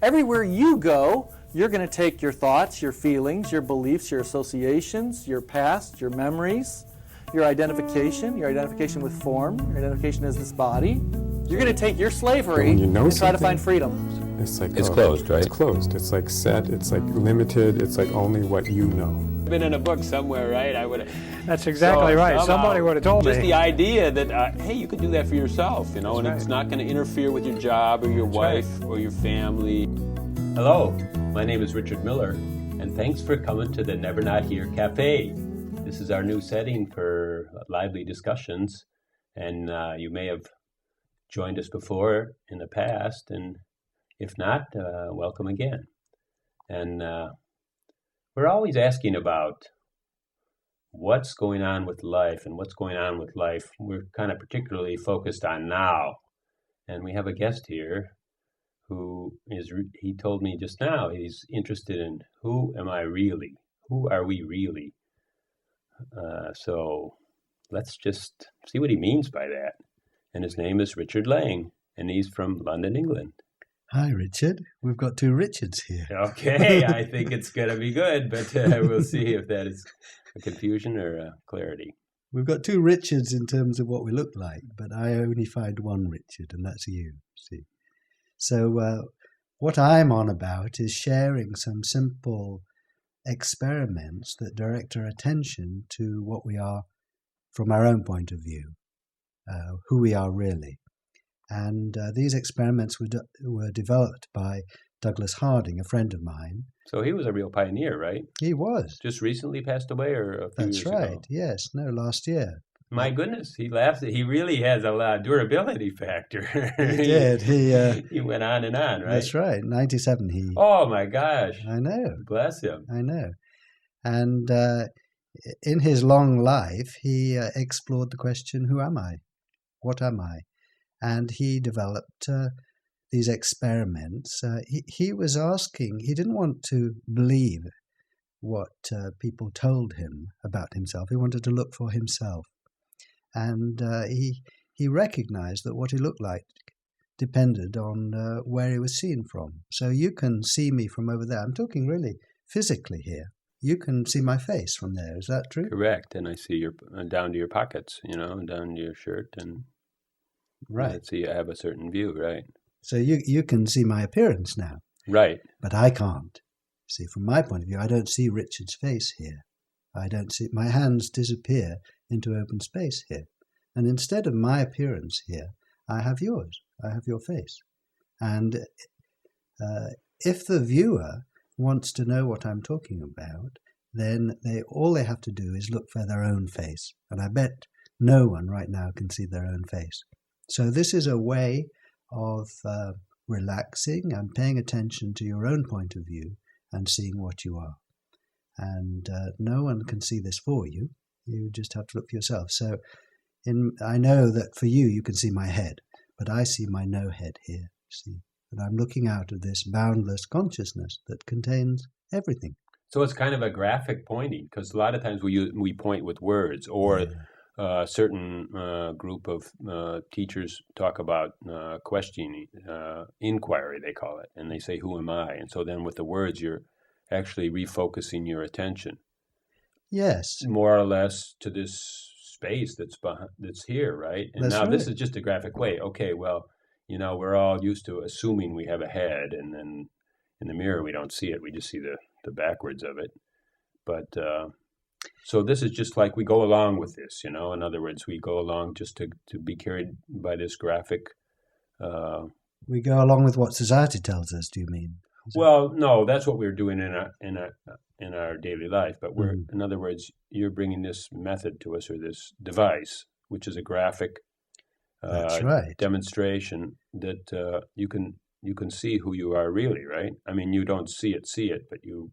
everywhere you go, you're going to take your thoughts, your feelings, your beliefs, your associations, your past, your memories, your identification with form, your identification as this body. You're going to take your slavery and try to find freedom. It's like it's closed, right? It's closed. It's like set. It's like limited. It's like only what you know. Been in a book somewhere, right? I would. That's exactly right. Somebody would have told me. Just the idea that hey, you could do that for yourself, you know, it's not going to interfere with your job or your wife or your family. Hello, my name is Richard Miller, and thanks for coming to the Never Not Here Cafe. This is our new setting for lively discussions, and you may have joined us before in the past, and if not, welcome again. And we're always asking about what's going on with life and what's going on with life. We're kind of focused on now. And we have a guest here who he told me just now, he's interested in who am I really? Who are we really? So let's just see what he means by that. And his name is Richard Lang, and he's from London, England. Hi, Richard. We've got two Richards here. Okay, I think it's going to be good, but we'll see if that is a confusion or a clarity. We've got two Richards in terms of what we look like, but I only find one Richard, and that's you, see. So what I'm on about is sharing some simple experiments that direct our attention to what we are from our own point of view, who we are really. And these experiments were developed by Douglas Harding, a friend of mine. So he was a real pioneer, right? He was. Just recently passed away, or a few years ago? That's right, yes. No, last year. My goodness, he laughs. He really has a lot of durability factor. He did. He went on and on, right? That's right. 97 he... Oh, my gosh. I know. Bless him. I know. And in his long life, he explored the question, who am I? What am I? And he developed these experiments. He was asking, he didn't want to believe what people told him about himself. He wanted to look for himself. And he recognized that what he looked like depended on where he was seen from. So you can see me from over there. I'm talking really physically here. You can see my face from there. Is that true? Correct. And I see your down to your pockets, down to your shirt. And right. Let's see, I have a certain view, right? So you can see my appearance now. Right. But I can't. See, from my point of view, I don't see Richard's face here. I don't see, my hands disappear into open space here. And instead of my appearance here, I have yours. I have your face. And if the viewer wants to know what I'm talking about, then all they have to do is look for their own face. And I bet no one right now can see their own face. So this is a way of relaxing and paying attention to your own point of view and seeing what you are. And no one can see this for you. You just have to look for yourself. So I know that for you, you can see my head, but I see my no head here. See, and I'm looking out of this boundless consciousness that contains everything. So it's kind of a graphic pointing, because a lot of times we point with words, or a certain group of teachers talk about questioning, inquiry, they call it, and they say, who am I? And so then with the words, you're actually refocusing your attention. Yes. More or less to this space that's here, right? And that's now right. This is just a graphic way. Okay, well, we're all used to assuming we have a head, and then in the mirror we don't see it. We just see the backwards of it. But so this is just like we go along with this, In other words, we go along just to be carried by this graphic. We go along with what society tells us, do you mean? Well, no, that's what we're doing in our daily life. But in other words, you're bringing this method to us, or this device, which is a graphic that's right. demonstration that you can see who you are really, right? I mean, you don't see it, but you.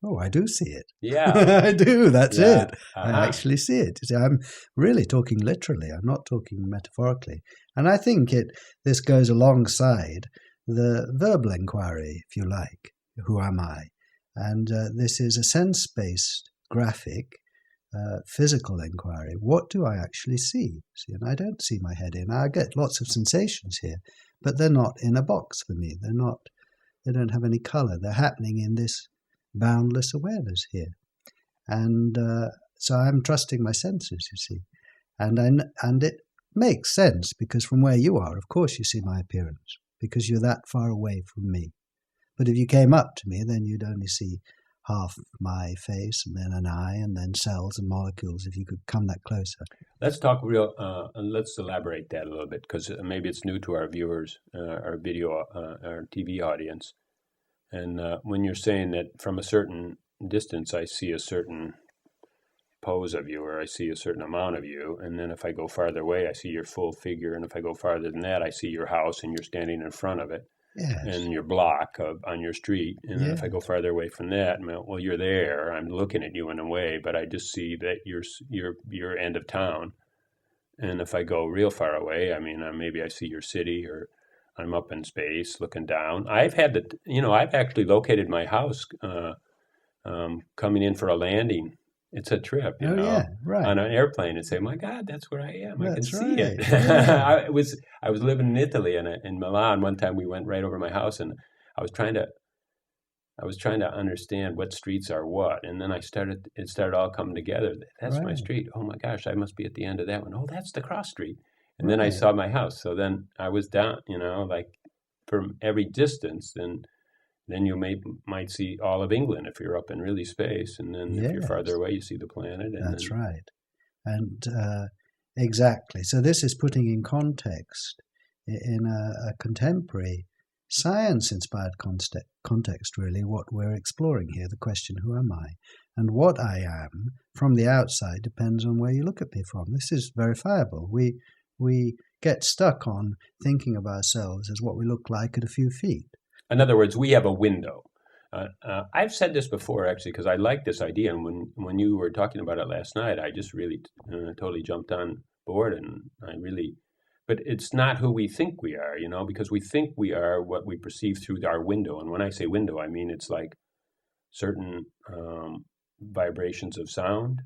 Oh, I do see it. Yeah, I do. That's it. Uh-huh. I actually see it. See, I'm really talking literally. I'm not talking metaphorically. And I think this goes alongside the verbal inquiry, if you like. Who am I? And this is a sense-based, graphic, physical inquiry. What do I actually see? And I don't see my head in. I get lots of sensations here, but they're not in a box for me. They don't have any colour. They're happening in this boundless awareness here. And so I'm trusting my senses, you see. And it makes sense, because from where you are, of course you see my appearance, because you're that far away from me. But if you came up to me, then you'd only see half my face, and then an eye, and then cells and molecules, if you could come that closer. Let's talk and let's elaborate that a little bit, because maybe it's new to our viewers, our video, our TV audience. And when you're saying that from a certain distance, I see a certain pose of you, or I see a certain amount of you, and then if I go farther away, I see your full figure, and if I go farther than that, I see your house, and you're standing in front of it. Yes. And your block on your street, and then if I go farther away from that, well, you're there. I'm looking at you in a way, but I just see that you're end of town. And if I go real far away, I mean, maybe I see your city, or I'm up in space looking down. I've actually located my house coming in for a landing. It's a trip, you know, on an airplane, and say, "My God, that's where I am. I can see it." Yeah. I was living in Italy, and in Milan one time we went right over my house, and I was trying to understand what streets are what, and then it started all coming together. That's my street. Oh my gosh, I must be at the end of that one. Oh, that's the cross street. And then I saw my house. So then I was down, you know, like from every distance, then you might see all of England if you're up in really space, and then if you're farther away, you see the planet. And that's right. And exactly. So this is putting in context, in a contemporary science-inspired context, really, what we're exploring here, the question, who am I? And what I am from the outside depends on where you look at me from. This is verifiable. We get stuck on thinking of ourselves as what we look like at a few feet. In other words, we have a window. I've said this before, actually, because I like this idea. And when you were talking about it last night, I just really totally jumped on board. And but it's not who we think we are, you know, because we think we are what we perceive through our window. And when I say window, I mean it's like certain vibrations of sound.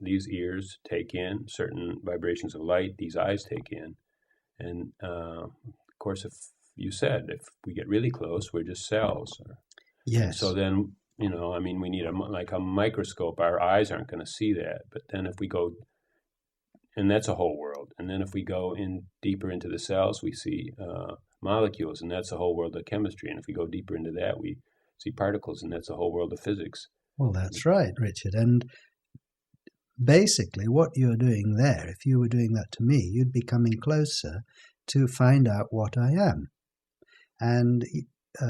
These ears take in certain vibrations of light. These eyes take in. And of course, if we get really close, we're just cells. Yes. So then, you know, I mean, we need a microscope. Our eyes aren't going to see that. But then if we go, and that's a whole world. And then if we go in deeper into the cells, we see molecules, and that's a whole world of chemistry. And if we go deeper into that, we see particles, and that's a whole world of physics. Well, that's right, Richard. And basically what you're doing there, if you were doing that to me, you'd be coming closer to find out what I am. And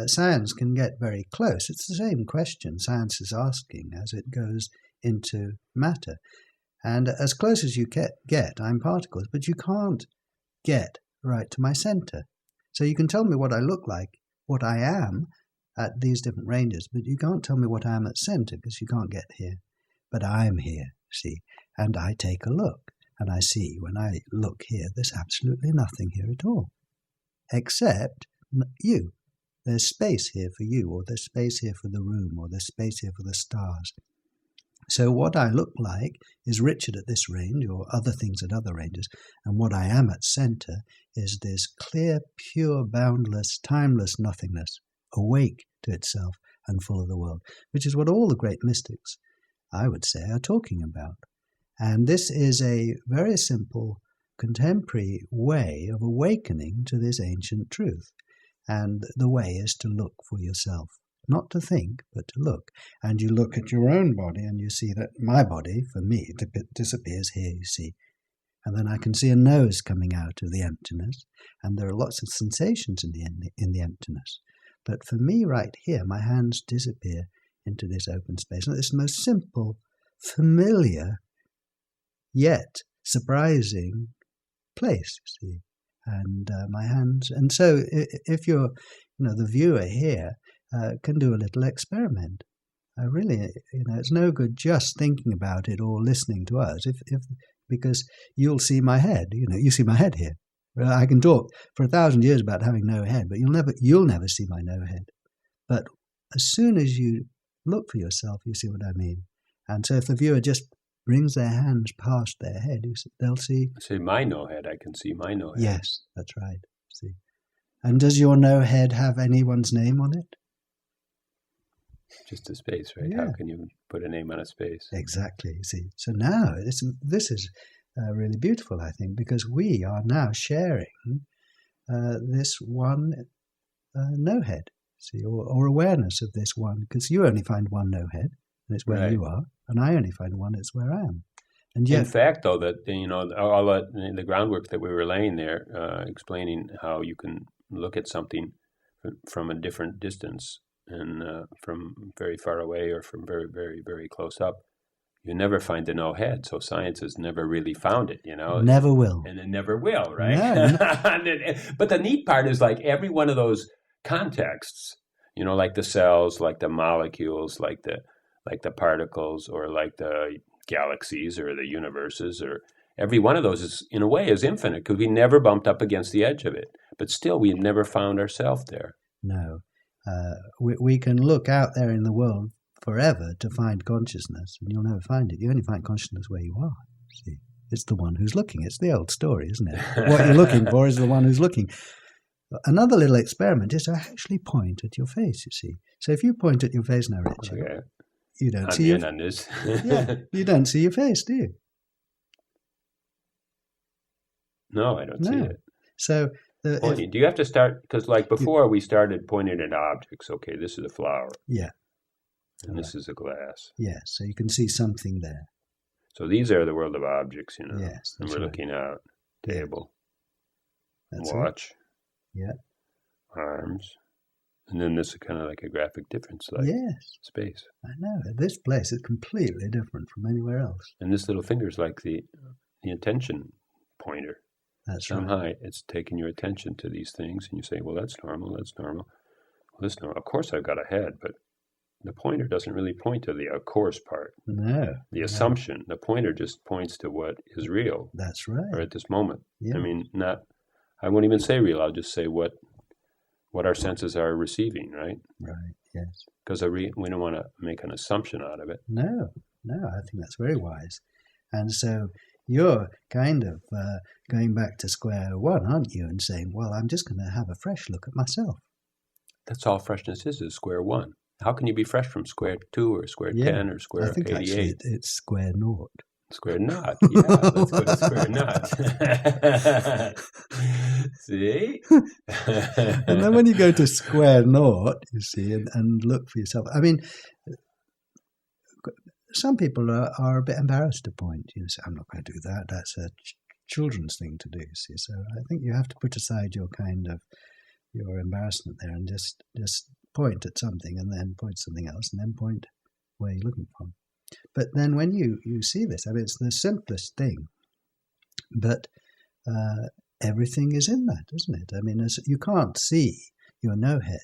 science can get very close. It's the same question science is asking as it goes into matter. And as close as you get, I'm particles, but you can't get right to my center. So you can tell me what I look like, what I am at these different ranges, but you can't tell me what I am at center, because you can't get here. But I'm here, see, and I take a look, and I see when I look here, there's absolutely nothing here at all, except you. There's space here for you, or there's space here for the room, or there's space here for the stars. So what I look like is Richard at this range, or other things at other ranges, and what I am at center is this clear, pure, boundless, timeless nothingness, awake to itself and full of the world, which is what all the great mystics, I would say, are talking about. And this is a very simple, contemporary way of awakening to this ancient truth. And the way is to look for yourself. Not to think, but to look. And you look at your own body, and you see that my body, for me, disappears here, you see. And then I can see a nose coming out of the emptiness, and there are lots of sensations in the emptiness. But for me, right here, my hands disappear into this open space. And it's the most simple, familiar, yet surprising place, you see. And my hands, and so if you're, the viewer here can do a little experiment. Really, it's no good just thinking about it or listening to us, because you'll see my head. You see my head here. Well, I can talk for 1,000 years about having no head, but you'll never see my no head. But as soon as you look for yourself, you see what I mean. And so if the viewer just brings their hands past their head, they'll see. I say my no head. I can see my no head. Yes, that's right. See, And does your no head have anyone's name on it? Just a space, right? Yeah. How can you put a name on a space? Exactly. You see, so now this is really beautiful, I think, because we are now sharing this one no head, see, or awareness of this one, because you only find one no head, and it's where Right. you are, and I only find one, it's where I am. And yet, in fact, though, that all that the groundwork that we were laying there, explaining how you can look at something from a different distance and from very far away or from very, very, very close up, you never find the no head. So science has never really found it, never will. and it never will, right? No. But the neat part is, like, every one of those contexts, like the cells, like the molecules, like the particles, or like the galaxies or the universes, or every one of those is, in a way, is infinite, because we never bumped up against the edge of it. But still, we've never found ourselves there. No. We can look out there in the world forever to find consciousness, and you'll never find it. You only find consciousness where you are. See, it's the one who's looking. It's the old story, isn't it? What you're looking for is the one who's looking. Another little experiment is to actually point at your face, you see. So if you point at your face now, Richard, Okay. you don't I'm see in on this. you don't see your face, do you? No, I don't see it. So Pointing. Do you have to start? Because, like, before we started pointing at objects. Okay, this is a flower. Yeah. And this is a glass. Yeah, so you can see something there. So these are the world of objects, Yes, and that's we're right. looking out. Table. That's Watch. it. Yeah. Arms. And then this is kind of like a graphic difference, like Yes, space. I know. This place is completely different from anywhere else. And this little finger is like the attention pointer. That's right. Somehow it's taking your attention to these things, and you say, well, that's normal, that's normal. Well, this normal. Of course I've got a head, but the pointer doesn't really point to the of course part. No. The assumption. The pointer just points to what is real. That's right. Or at this moment. Yeah. I mean, I won't even say real, I'll just say what our senses are receiving, right? Right, yes. Because we don't want to make an assumption out of it. No, I think that's very wise. And so you're kind of going back to square one, aren't you, and saying, well, I'm just going to have a fresh look at myself. That's all freshness is square one. How can you be fresh from square 2 or square 10 or square 88? I think actually it's square naught. Square naught. Yeah, let's go to square naught. See? And then when you go to square naught, you see, and look for yourself. I mean, some people are a bit embarrassed to point. You say, I'm not going to do that. That's a children's thing to do, see. So I think you have to put aside your embarrassment there and just point at something, and then point something else, and then point where you're looking from. But then when you see this, I mean, it's the simplest thing, but everything is in that, isn't it? I mean, you can't see your no-head,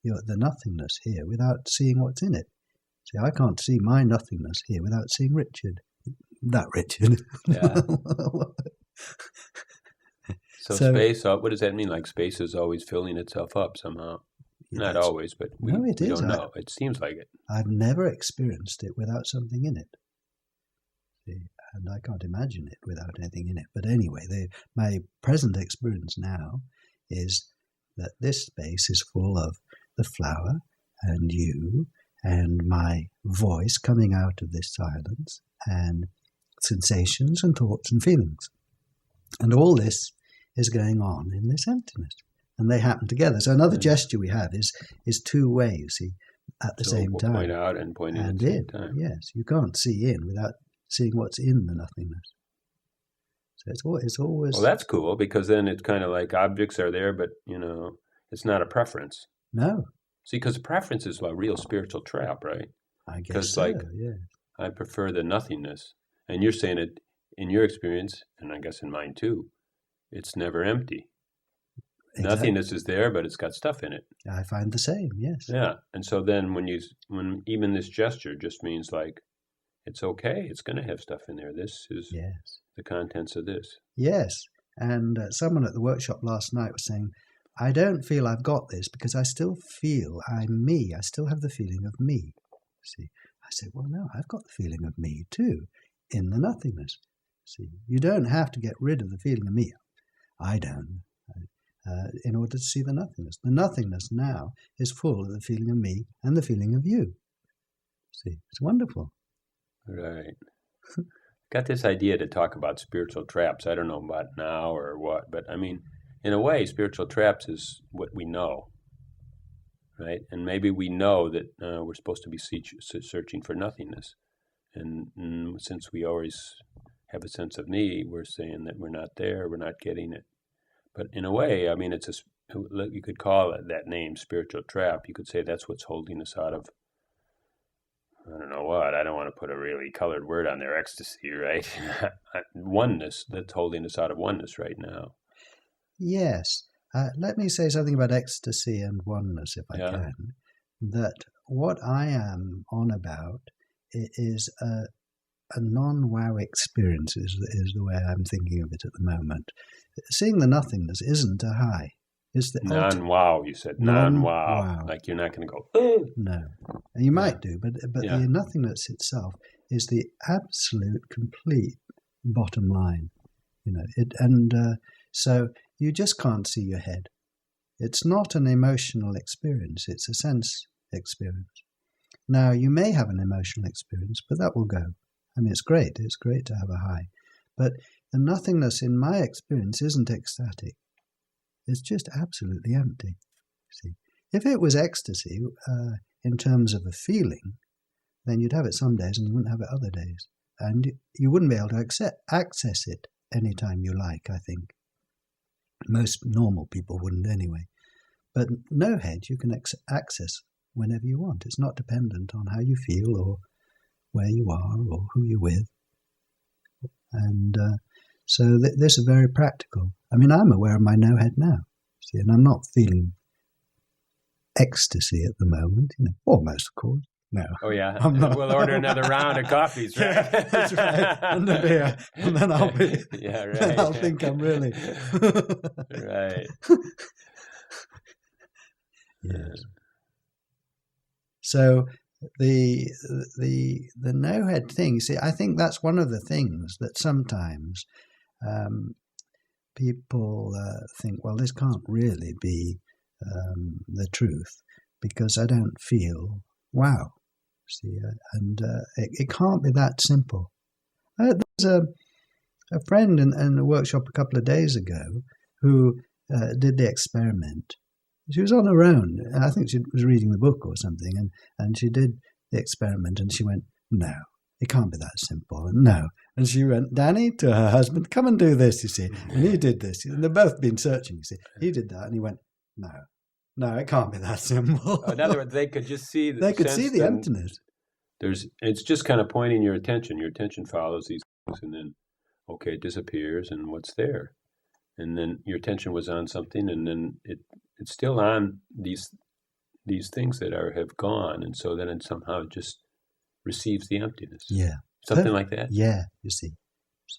the nothingness here, without seeing what's in it. See, I can't see my nothingness here without seeing Richard. That Richard. Yeah. So space, what does that mean? Like space is always filling itself up somehow? Not always, but we don't know. It seems like it. I've never experienced it without something in it. See, and I can't imagine it without anything in it. But anyway, my present experience now is that this space is full of the flower and you and my voice coming out of this silence and sensations and thoughts and feelings. And all this is going on in this emptiness. And they happen together. So another gesture we have is two ways, see, at the same time. Point out and point in at the same time. Yes, you can't see in without seeing what's in the nothingness. So it's always. Well, that's cool, because then it's kind of like objects are there, but it's not a preference. No. See, because preference is a real spiritual trap, right? I guess so. Yeah. I prefer the nothingness, and you're saying it in your experience, and I guess in mine too. It's never empty. Exactly. Nothingness is there, but it's got stuff in it. I find the same, yes. Yeah, and so then when even this gesture just means like, it's okay, it's going to have stuff in there. This is the contents of this. Yes, and someone at the workshop last night was saying, I don't feel I've got this because I still feel I'm me. I still have the feeling of me. See, I said, well, no, I've got the feeling of me too, in the nothingness. See, you don't have to get rid of the feeling of me. I don't. in order to see the nothingness. The nothingness now is full of the feeling of me and the feeling of you. See, it's wonderful. Right. Got this idea to talk about spiritual traps. I don't know about now or what, but I mean, in a way, spiritual traps is what we know, right? And maybe we know that we're supposed to be searching for nothingness. And since we always have a sense of me, we're saying that we're not there, we're not getting it. But in a way, I mean, you could call it that name, spiritual trap. You could say that's what's holding us out of, I don't know what, I don't want to put a really colored word on there, ecstasy, right? Oneness, that's holding us out of oneness right now. Yes. Let me say something about ecstasy and oneness, if I can. That what I am on about is a non-wow experience, is the way I'm thinking of it at the moment. Seeing the nothingness isn't a high. It's the non-wow, you said. Non-wow. Like you're not going to go, oh. No. And you might do, but the nothingness itself is the absolute, complete bottom line. So you just can't see your head. It's not an emotional experience, it's a sense experience. Now, you may have an emotional experience, but that will go. I mean, it's great to have a high. But the nothingness in my experience isn't ecstatic. It's just absolutely empty. See, if it was ecstasy in terms of a feeling, then you'd have it some days and you wouldn't have it other days. And you wouldn't be able to access it anytime you like, I think. Most normal people wouldn't anyway. But no head you can access whenever you want. It's not dependent on how you feel or where you are or who you're with. And so this is very practical. I mean, I'm aware of my no head now, see, and I'm not feeling ecstasy at the moment, almost, of course. No. Oh, yeah. We'll order another round of coffees, right? Yeah, that's right. And the beer. And then I'll be... Yeah, right. Then I'll think I'm really... Right. Yes. So the no-head thing, see, I think that's one of the things that sometimes people think, well, this can't really be the truth because I don't feel wow. See, it can't be that simple. There's a friend in a workshop a couple of days ago who did the experiment. She was on her own. I think she was reading the book or something, and she did the experiment, and she went, no, it can't be that simple. And no. And she went, Danny, to her husband, come and do this, you see. And he did this. And they've both been searching, you see. He did that, and he went, no, it can't be that simple. In other words, they could just see the They could see the emptiness. It's just kind of pointing your attention. Your attention follows these things, and then, okay, it disappears, and what's there? And then your attention was on something, and then it's still on these things that have gone, and so then it somehow just receives the emptiness. Yeah. Something like that? Yeah, you see.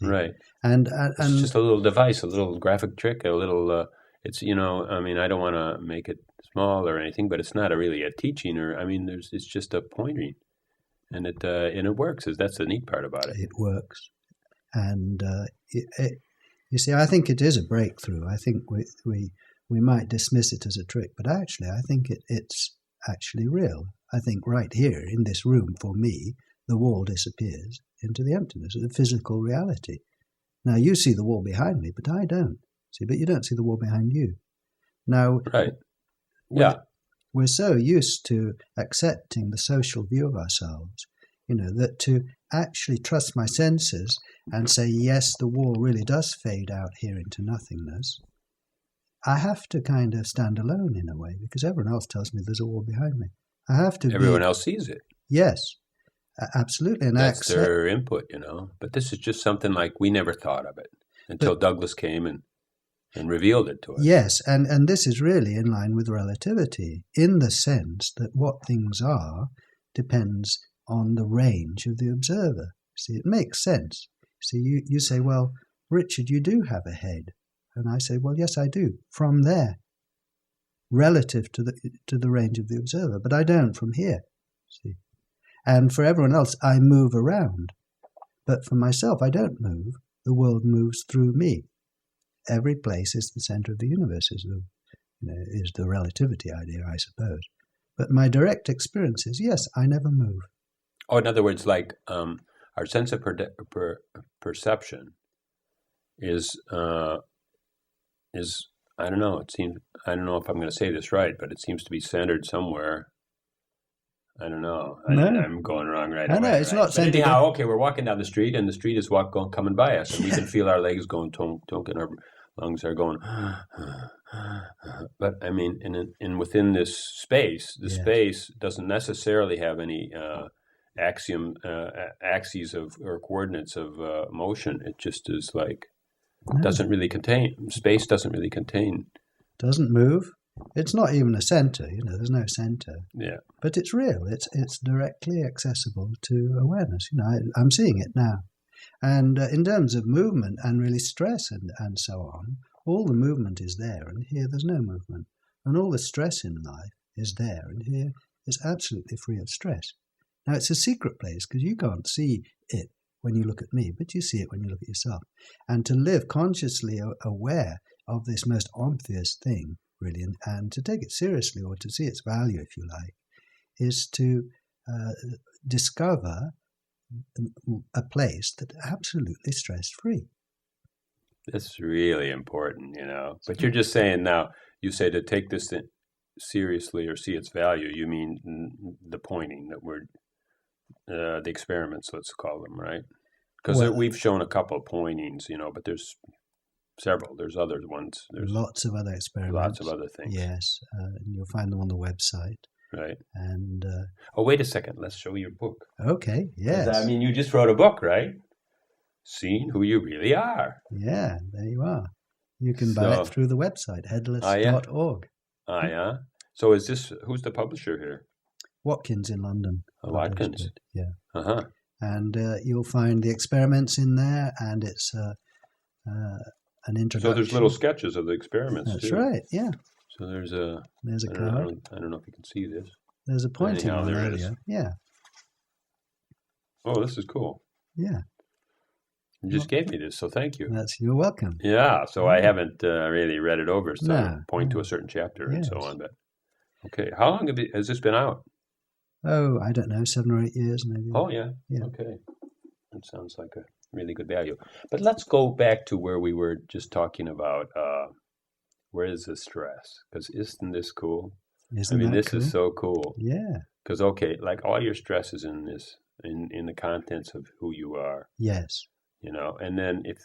Right. And it's just a little device, a little graphic trick, a little, it's, I mean, I don't want to make it small or anything, but it's not really a teaching it's just a pointing. And it works. That's the neat part about it. It works. And you see, I think it is a breakthrough. I think we might dismiss it as a trick, but actually I think it's actually real. I think right here in this room, for me, the wall disappears into the emptiness of the physical reality. Now, you see the wall behind me, but I don't. See, but you don't see the wall behind you. Now, right. Yeah. We're so used to accepting the social view of ourselves, that to actually trust my senses and say, yes, the wall really does fade out here into nothingness, I have to kind of stand alone in a way because everyone else tells me there's a wall behind me. I have to Everyone else sees it. Yes, absolutely. And that's their input, But this is just something like we never thought of it until Douglas came and revealed it to us. Yes, and this is really in line with relativity in the sense that what things are depends on the range of the observer. See, it makes sense. See, you say, well, Richard, you do have a head. And I say, well, yes, I do, from there, relative to the range of the observer. But I don't from here. See, and for everyone else, I move around. But for myself, I don't move. The world moves through me. every place is the center of the universe, is the relativity idea, I suppose. But my direct experience is, yes, I never move. Oh, in other words, like our sense of perception is I don't know. I don't know if I'm going to say this right, but it seems to be centered somewhere. I don't know. I'm going wrong right away. I know, it's not centered. Anyhow, okay, we're walking down the street, and the street is coming by us, and we can feel our legs going tonk, tonk, and our lungs are going. But I mean, within this space, the space doesn't necessarily have any axes of or coordinates of motion. It just is like doesn't really contain. Space doesn't really contain. Doesn't move. It's not even a center. There's no center. Yeah. But it's real. It's directly accessible to awareness. I'm seeing it now. And in terms of movement and really stress and so on, all the movement is there, and here there's no movement. And all the stress in life is there, and here is absolutely free of stress. Now, it's a secret place because you can't see it when you look at me, but you see it when you look at yourself. And to live consciously aware of this most obvious thing, really, and to take it seriously or to see its value, if you like, is to discover a place that's absolutely stress-free. That's really important, But you're just saying now, you say to take this seriously or see its value, you mean the pointing that we're, the experiments, let's call them, right? Because we've shown a couple of pointings, but there's several. There's other ones. There's lots of other experiments. Lots of other things. Yes, you'll find them on the website. Right. And wait a second. Let's show your book. Okay. Yes. I mean, you just wrote a book, right? Seeing Who You Really Are. Yeah, there you are. You can buy it through the website, headless.org. Yeah. So who's the publisher here? Watkins in London. Oh, Watkins. Yeah. Uh-huh. And you'll find the experiments in there, and it's an introduction. So there's little sketches of the experiments, That's too. right, yeah. So there's a card. I don't know if you can see this. There's a pointing one there earlier. Yeah. Oh, this is cool. Yeah. You just gave me this, so thank you. You're welcome. Yeah, so I haven't really read it over, so point to a certain chapter and so on. But okay, how long has this been out? Oh, I don't know, 7 or 8 years maybe. Oh, yeah. Okay. That sounds like a really good value. But let's go back to where we were just talking about where is the stress? Because isn't this cool? This cool? is so cool. Yeah. Because, like all your stress is in this, in the contents of who you are. Yes. And then if,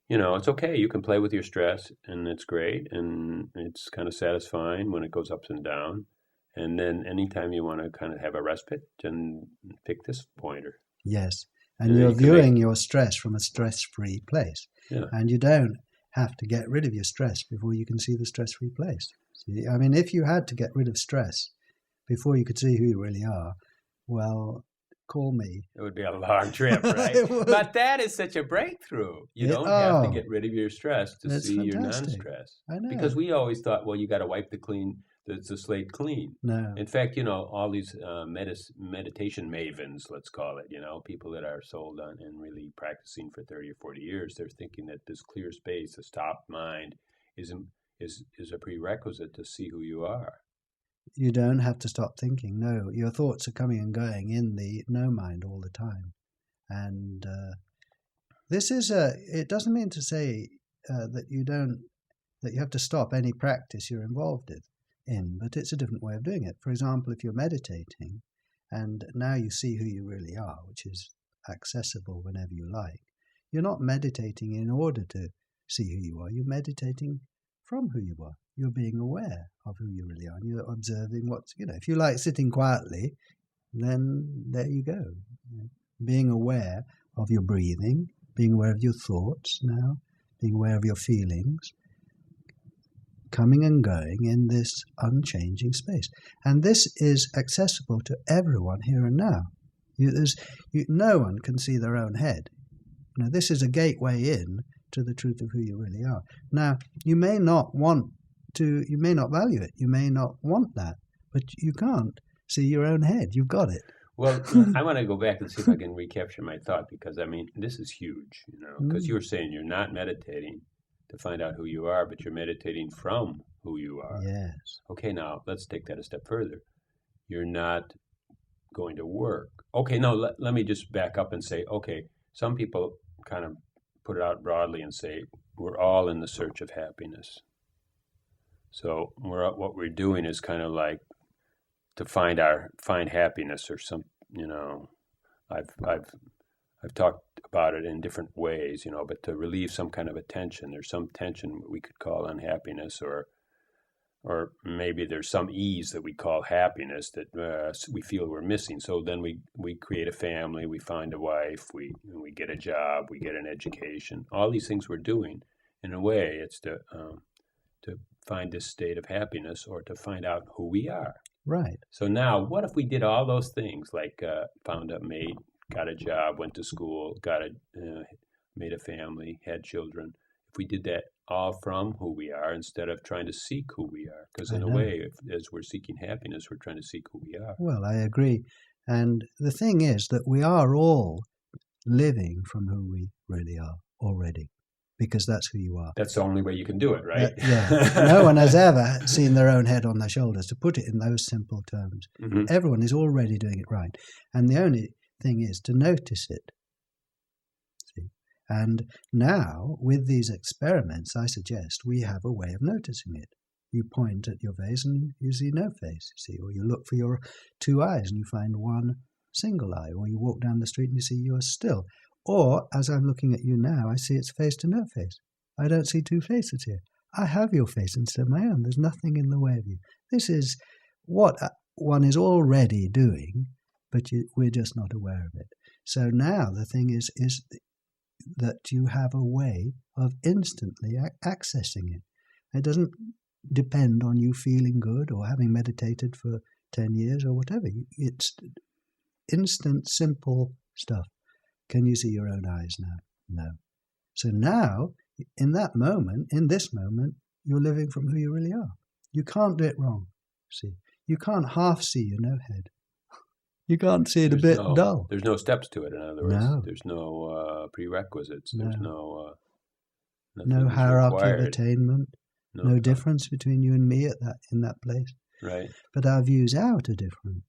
it's okay. You can play with your stress, and it's great, and it's kind of satisfying when it goes ups and down. And then anytime you want to kind of have a respite, then pick this pointer. Yes. And you're viewing your stress from a stress-free place. Yeah. And you don't have to get rid of your stress before you can see the stress-free place. See? I mean, if you had to get rid of stress before you could see who you really are, well, call me. It would be a long trip, right? But that is such a breakthrough. You don't have to get rid of your stress to see your non-stress. I know. Because we always thought, well, you got to wipe the slate clean. No. In fact, all these meditation mavens, let's call it, people that are sold on and really practicing for 30 or 40 years, they're thinking that this clear space, the stopped mind, is a prerequisite to see who you are. You don't have to stop thinking. No, your thoughts are coming and going in the no mind all the time. And this is it doesn't mean to say that you have to stop any practice you're involved in, but it's a different way of doing it. For example, if you're meditating and now you see who you really are, which is accessible whenever you like, you're not meditating in order to see who you are. You're meditating from who you are. You're being aware of who you really are. And you're observing if you like sitting quietly, then there you go. Being aware of your breathing, being aware of your thoughts now, being aware of your feelings, coming and going in this unchanging space. And this is accessible to everyone here and now. No one can see their own head. This is a gateway in to the truth of who you really are. Now, you may not value it, you may not want that, but you can't see your own head. You've got it. Well, I want to go back and see if I can recapture my thought, because this is huge, because you were saying you're not meditating, to find out who you are, but you're meditating from who you are. Yes. Okay, now let's take that a step further. You're not going to work. Okay, no, let me just back up and say, okay, some people kind of put it out broadly and say, we're all in the search of happiness. So what we're doing is kind of like to find happiness or some, I've talked about it in different ways, but to relieve some kind of a tension. There's some tension we could call unhappiness, or maybe there's some ease that we call happiness that we feel we're missing. So then we create a family, we find a wife, we get a job, we get an education. All these things we're doing, in a way, it's to find this state of happiness or to find out who we are. Right. So now, what if we did all those things, like found a mate, got a job, went to school, made a family, had children? If we did that all from who we are instead of trying to seek who we are, because in a way, as we're seeking happiness, we're trying to seek who we are. Well, I agree. And the thing is that we are all living from who we really are already, because that's who you are. That's the only way you can do it, right? Yeah. No one has ever seen their own head on their shoulders, to put it in those simple terms. Mm-hmm. Everyone is already doing it right. And the only thing is to notice it. And now, with these experiments, I suggest we have a way of noticing it. You point at your face and you see no face, or you look for your two eyes and you find one single eye, or you walk down the street and you see you are still. Or, as I'm looking at you now, I see it's face to no face. I don't see two faces here. I have your face instead of my own. There's nothing in the way of you. This is what one is already doing, but we're just not aware of it. So now the thing is that you have a way of instantly accessing it. It doesn't depend on you feeling good or having meditated for 10 years or whatever. It's instant, simple stuff. Can you see your own eyes now? No. So now, in this moment, you're living from who you really are. You can't do it wrong. See, you can't half see your no head. You can't see it a bit dull. There's no steps to it, in other words. No. There's no prerequisites. No. There's no hierarchy required. of attainment. No difference between you and me in that place. Right. But our views out are different.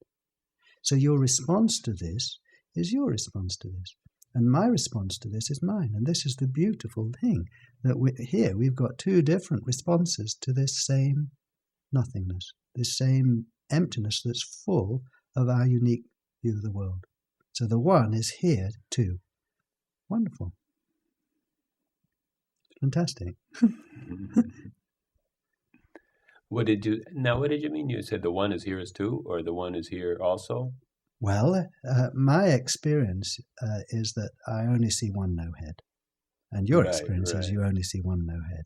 So your response to this is your response to this. And my response to this is mine. And this is the beautiful thing, that we've got two different responses to this same nothingness, this same emptiness that's full of our unique view of the world. So the one is here too. Wonderful. Fantastic. What did you mean? You said the one is here as too, or the one is here also? Well, my experience is that I only see one no head. And your experience is you only see one no head.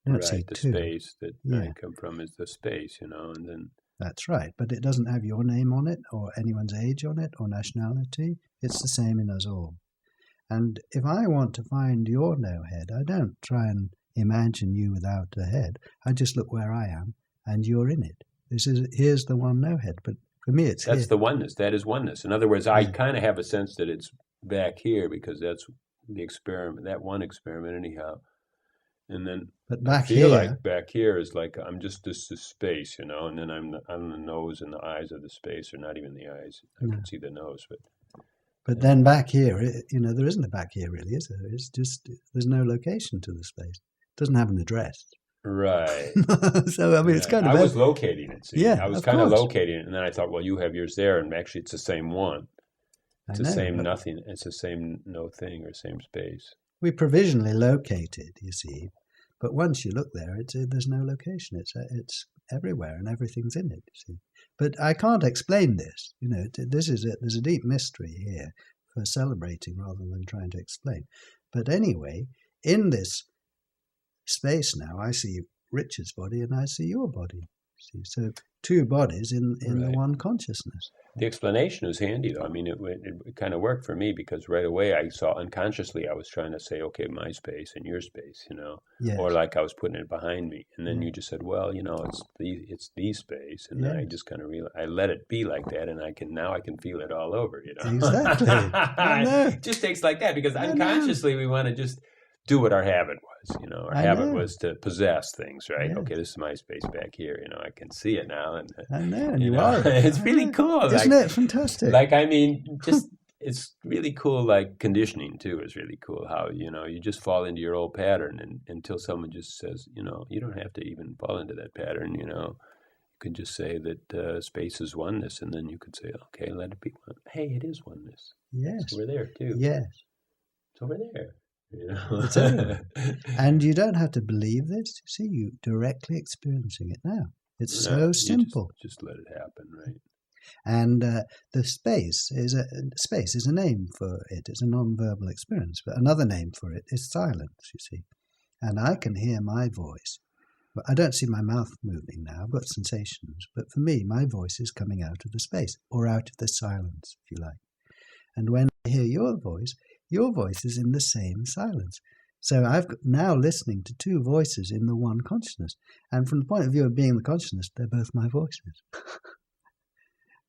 You don't see the two. Space that I come from is the space, and then... That's right, but it doesn't have your name on it, or anyone's age on it, or nationality. It's the same in us all. And if I want to find your no head, I don't try and imagine you without a head. I just look where I am, and you're in it. Here's the one no head, but for me it's That's here. the oneness. That is oneness. In other words, I kind of have a sense that it's back here because that's the experiment, that one experiment anyhow. And then but back I feel here, like back here is like I'm just this space, and then I'm the nose and the eyes of the space, or not even the eyes. I can see the nose, but then back here, there isn't a back here really, is there? It's just there's no location to the space. It doesn't have an address. Right. So I mean, it's kind of. I was locating it. See? Yeah, I was kind of locating it, and then I thought, well, you have yours there, and actually, it's the same one. It's the same nothing. It's the same no thing or same space. We provisionally locate it, you see, but once you look there, there's no location. It's everywhere, and everything's in it. You see, but I can't explain this. This is it. There's a deep mystery here for celebrating rather than trying to explain. But anyway, in this space now, I see Richard's body and I see your body. See, so two bodies in the one consciousness. The explanation is handy, though. I mean, it kind of worked for me because right away I saw unconsciously I was trying to say, okay, my space and your space, Yes. or like I was putting it behind me, and then you just said, well, it's the space, and then I just kind of realized I let it be like that, and I can feel it all over, Exactly. It just takes like that because unconsciously we want to just do what our habit was. Our habit know. was to possess things, right? Yes. Okay, this is my space back here. I can see it now, and I know, and you are. it's really cool, Isn't it fantastic? It's really cool. Like conditioning too is really cool. How you just fall into your old pattern, and until someone just says, you don't have to even fall into that pattern. You can just say that space is oneness, and then you could say, okay, let it be one. Hey, it is oneness. Yes, it's over there too. Yes, it's over there. It's everywhere. And you don't have to believe this. You see, you directly experiencing it now. It's so simple. Just let it happen, right? And the space is a name for it. It's a non-verbal experience. But another name for it is silence, you see. And I can hear my voice. But I don't see my mouth moving now. I've got sensations. But for me, my voice is coming out of the space, or out of the silence, if you like. And when I hear your voice is in the same silence. So I've now listening to two voices in the one consciousness. And from the point of view of being the consciousness, they're both my voices.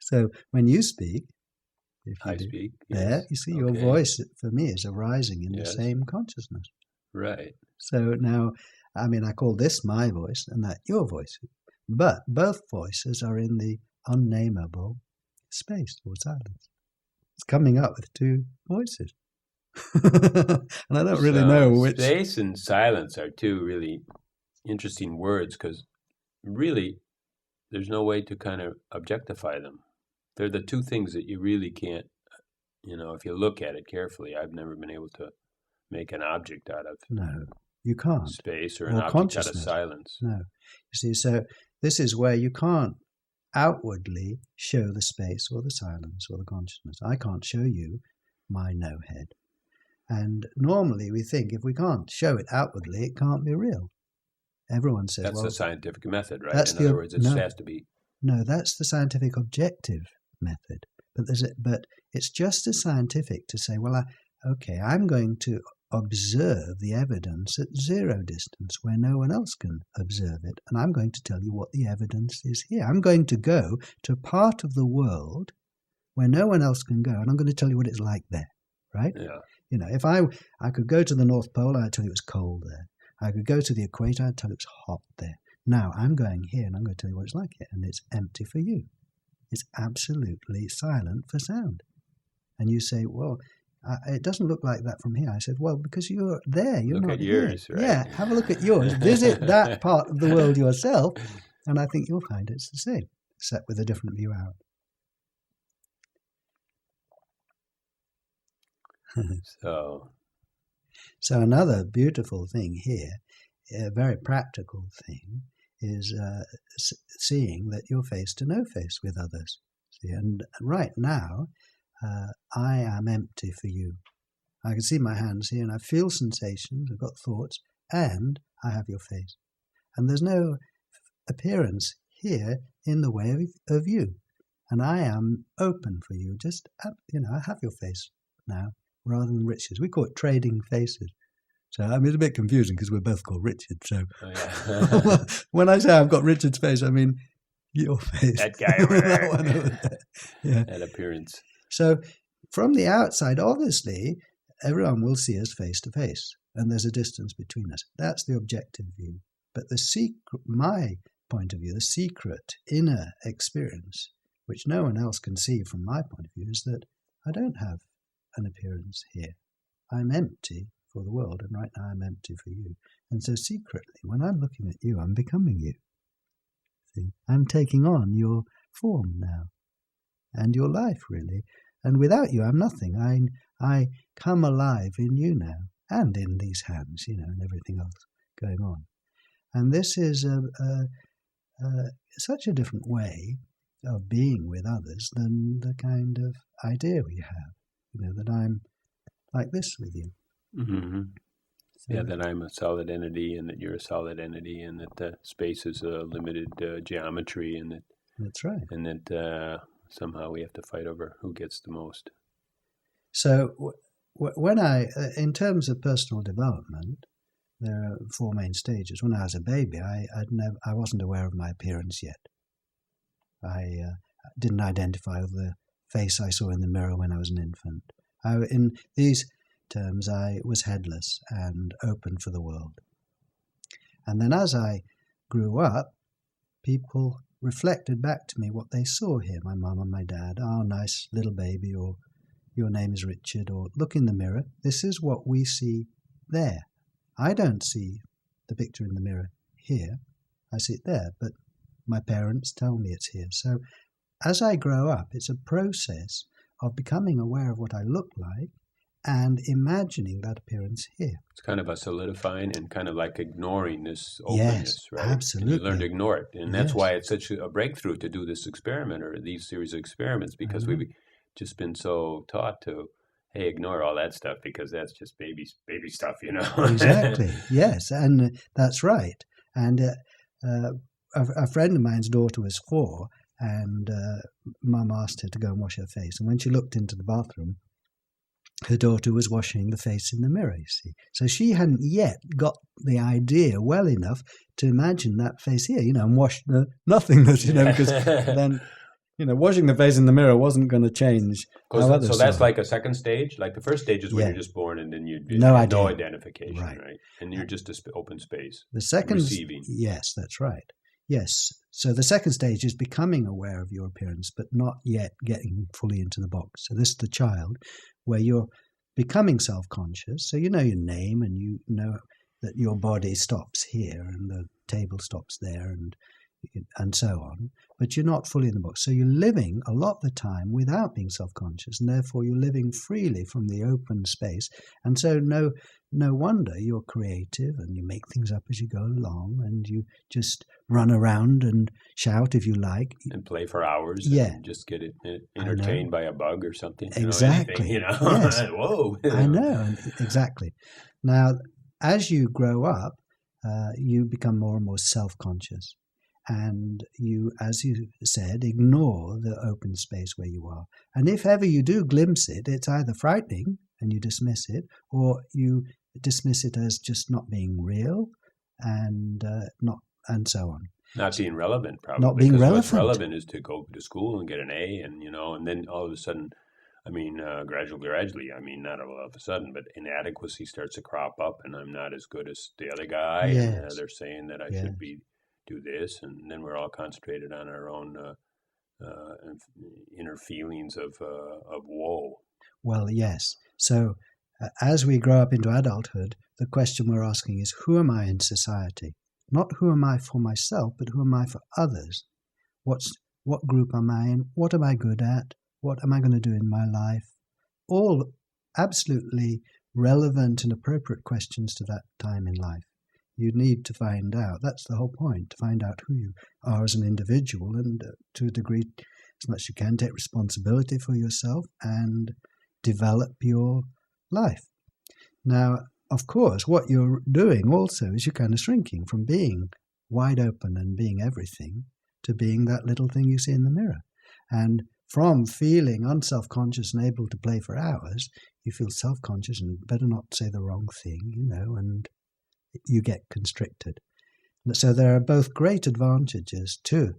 So when you speak, speak, there, you see, your voice for me is arising in the same consciousness. Right. So now, I call this my voice and that your voice. But both voices are in the unnameable space or silence. It's coming up with two voices. And I don't really know which. Space and silence are two really interesting words, because really there's no way to kind of objectify them. They're the two things that you really can't, if you look at it carefully. I've never been able to make an object out of you can't. Space or an object out of silence. No. You see, so this is where you can't outwardly show the space or the silence or the consciousness. I can't show you my no head. And normally we think if we can't show it outwardly, it can't be real. Everyone says, that's the scientific method, right? That's In other words, it has to be. No, that's the scientific objective method. But it's just as scientific to say, well, I'm going to observe the evidence at zero distance where no one else can observe it. And I'm going to tell you what the evidence is here. I'm going to go to a part of the world where no one else can go, and I'm going to tell you what it's like there, right? Yeah. If I could go to the North Pole, I'd tell you it was cold there. I could go to the equator, I'd tell you it was hot there. Now, I'm going here, and I'm going to tell you what it's like here, and it's empty for you. It's absolutely silent for sound. And you say, well, it doesn't look like that from here. I said, well, because you're there, you're not here. Look at yours, right? Yeah, have a look at yours. Visit that part of the world yourself, and I think you'll find it's the same, except with a different view out. So another beautiful thing here, a very practical thing, is seeing that you're face to no face with others. See, and right now, I am empty for you. I can see my hands here, and I feel sensations, I've got thoughts, and I have your face. And there's no appearance here in the way of you. And I am open for you. Just, I have your face now, rather than Richard's. We call it trading faces. So, it's a bit confusing because we're both called Richard. So, when I say I've got Richard's face, I mean your face. That guy over there. That one over there. Yeah. That appearance. So, from the outside, obviously, everyone will see us face to face, and there's a distance between us. That's the objective view. But my point of view, the secret inner experience, which no one else can see from my point of view, is that I don't have an appearance here. I'm empty for the world, and right now I'm empty for you. And so secretly, when I'm looking at you, I'm becoming you. See, I'm taking on your form now, and your life, really. And without you, I'm nothing. I come alive in you now, and in these hands, and everything else going on. And this is such a different way of being with others than the kind of idea we have, that I'm like this with you. Mm-hmm. So, that I'm a solid entity, and that you're a solid entity, and that the space is a limited geometry, and that's right. And that somehow we have to fight over who gets the most. So when in terms of personal development, there are four main stages. When I was a baby, I wasn't aware of my appearance yet. I didn't identify with the face I saw in the mirror when I was an infant. In these terms, I was headless and open for the world. And then as I grew up, people reflected back to me what they saw here, my mum and my dad. Oh, nice little baby, or your name is Richard, or look in the mirror. This is what we see there. I don't see the picture in the mirror here. I see it there, but my parents tell me it's here. So as I grow up, it's a process of becoming aware of what I look like and imagining that appearance here. It's kind of a solidifying and kind of like ignoring this openness, right? Absolutely. And you learn to ignore it. And that's why it's such a breakthrough to do this experiment or these series of experiments, because we've just been so taught to, hey, ignore all that stuff because that's just baby stuff, Exactly. Yes, and that's right. And a friend of mine's daughter was 4, and Mum asked her to go and wash her face. And when she looked into the bathroom, her daughter was washing the face in the mirror, you see. So she hadn't yet got the idea well enough to imagine that face here, and wash the nothingness, because then, washing the face in the mirror wasn't going to change. So that's like a second stage? Like the first stage is when you're just born and then you no identification, right? And you're just an open space. The second, receiving. Yes, that's right. Yes. So the second stage is becoming aware of your appearance, but not yet getting fully into the box. So this is the child, where you're becoming self-conscious. So you know your name, and you know that your body stops here and the table stops there, and so on. But you're not fully in the box. So you're living a lot of the time without being self-conscious, and therefore you're living freely from the open space. And so no wonder you're creative, and you make things up as you go along, and you just run around and shout if you like. And play for hours and just get entertained by a bug or something. Exactly. Yes. Whoa. I know, exactly. Now, as you grow up, you become more and more self-conscious. And you, as you said, ignore the open space where you are. And if ever you do glimpse it, it's either frightening and you dismiss it, or you dismiss it as just not being real and so on. Not being relevant, probably. Not being relevant. What's relevant is to go to school and get an A, and then all of a sudden, gradually, not all of a sudden, but inadequacy starts to crop up, and I'm not as good as the other guy. Yes. And they're saying that I should do this, and then we're all concentrated on our own inner feelings of woe. Well, yes. So as we grow up into adulthood, the question we're asking is, who am I in society? Not who am I for myself, but who am I for others? What group am I in? What am I good at? What am I going to do in my life? All absolutely relevant and appropriate questions to that time in life. You need to find out. That's the whole point, to find out who you are as an individual, and to a degree, as much as you can, take responsibility for yourself and develop your life. Now, of course, what you're doing also is you're kind of shrinking from being wide open and being everything to being that little thing you see in the mirror. And from feeling unself-conscious and able to play for hours, you feel self-conscious and better not say the wrong thing, and you get constricted. So there are both great advantages to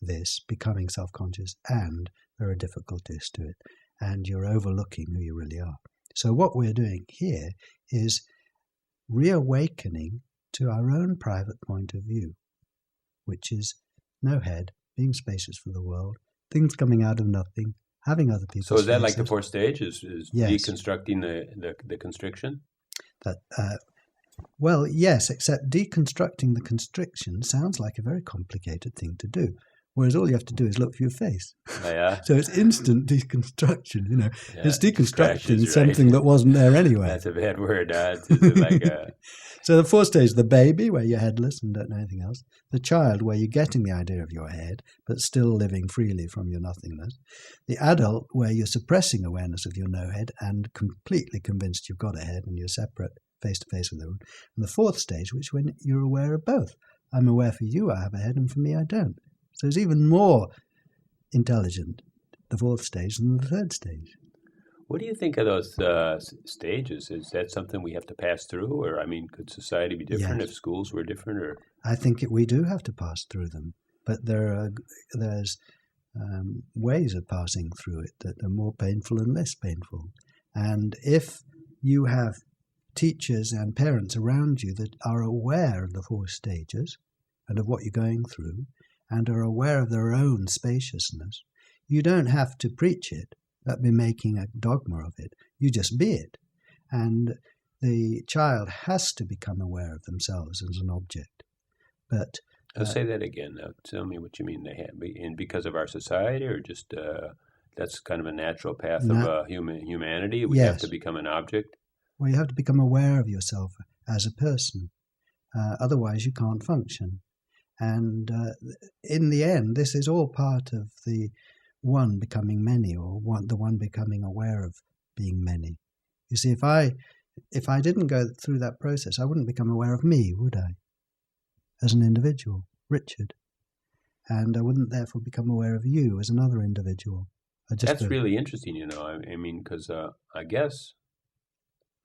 this, becoming self-conscious, and there are difficulties to it, and you're overlooking who you really are. So what we're doing here is reawakening to our own private point of view, which is no head, being spacious for the world, things coming out of nothing, having other people's So is that faces. like the fourth stage, is Yes. deconstructing the constriction? Well, yes, except deconstructing the constriction sounds like a very complicated thing to do, whereas all you have to do is look for your face. Oh, yeah? So it's instant deconstruction, Yeah, it's deconstructing scratches, right? something that wasn't there anyway. That's a bad word. It's like a... So the fourth stage, the baby, where you're headless and don't know anything else. The child, where you're getting the idea of your head, but still living freely from your nothingness. The adult, where you're suppressing awareness of your no head and completely convinced you've got a head and you're separate, face-to-face with everyone. And the fourth stage, which when you're aware of both. I'm aware for you I have a head, and for me I don't. So it's even more intelligent, the fourth stage, than the third stage. What do you think of those stages? Is that something we have to pass through? Or, could society be different if schools were different? Or I think we do have to pass through them. But there's ways of passing through it that are more painful and less painful. And if you have teachers and parents around you that are aware of the 4 stages and of what you're going through and are aware of their own spaciousness, you don't have to preach it. That'd be making a dogma of it. You just be it. And the child has to become aware of themselves as an object. But say that again. Now, tell me what you mean. They have, and because of our society, or just that's kind of a natural path of humanity. We have to become an object. Well, you have to become aware of yourself as a person. Otherwise, you can't function. And in the end, this is all part of the one becoming many, or the one becoming aware of being many. You see, if I didn't go through that process, I wouldn't become aware of me, would I? As an individual, Richard. And I wouldn't therefore become aware of you as another individual. That's really interesting, you know. I mean, because I guess